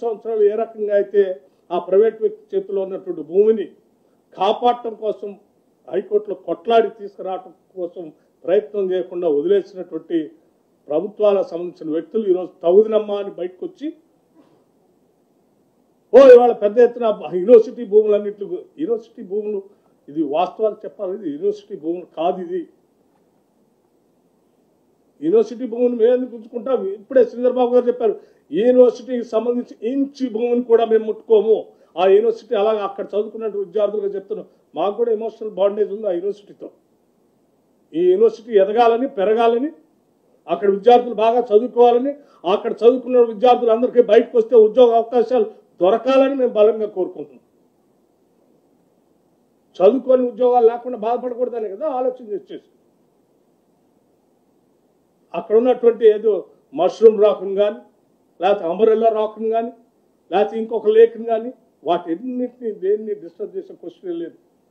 సంవత్సరాలు ఏ రకంగా అయితే ఆ ప్రైవేట్ వ్యక్తి చేతిలో ఉన్నటువంటి భూమిని కాపాడటం కోసం హైకోర్టులో కొట్లాడి తీసుకురావటం కోసం ప్రయత్నం చేయకుండా వదిలేసినటువంటి ప్రభుత్వాలకు సంబంధించిన వ్యక్తులు ఈరోజు తగుదినమ్మా అని బయటకు వచ్చి ఇవాళ పెద్ద ఎత్తున యూనివర్సిటీ భూములన్నింటి యూనివర్సిటీ భూములు ఇది వాస్తవాలు చెప్పాలి, ఇది యూనివర్సిటీ భూములు కాదు, ఇది యూనివర్సిటీ భూమిని మేము ఎందుకు ఉంచుకుంటాం? ఇప్పుడే శ్రీధర్ బాబు గారు చెప్పారు, యూనివర్సిటీకి సంబంధించి ఇంచి భూమిని కూడా మేము ముట్టుకోము. ఆ యూనివర్సిటీ అలాగే అక్కడ చదువుకున్న విద్యార్థులుగా చెప్తున్నాం, మాకు కూడా ఎమోషనల్ బాండేజ్ ఉంది ఆ యూనివర్సిటీతో. ఈ యూనివర్సిటీ ఎదగాలని, పెరగాలని, అక్కడ విద్యార్థులు బాగా చదువుకోవాలని, అక్కడ చదువుకున్న విద్యార్థులందరికీ బయటకు వస్తే ఉద్యోగ అవకాశాలు దొరకాలని మేము బలంగా కోరుకుంటున్నాం. చదువుకొని ఉద్యోగాలు లేకుండా బాధపడకూడదని కదా ఆలోచన చేసేసి అక్కడ ఉన్నటువంటి ఏదో మష్రూమ్ రాకుని కానీ, లేకపోతే అంబరెల్లా రాకుని కానీ, లేకపోతే ఇంకొక లేఖని కానీ, వాటిన్నింటినీ దేన్ని డిస్టర్బ్ చేసే క్వశ్చన్ లేదు.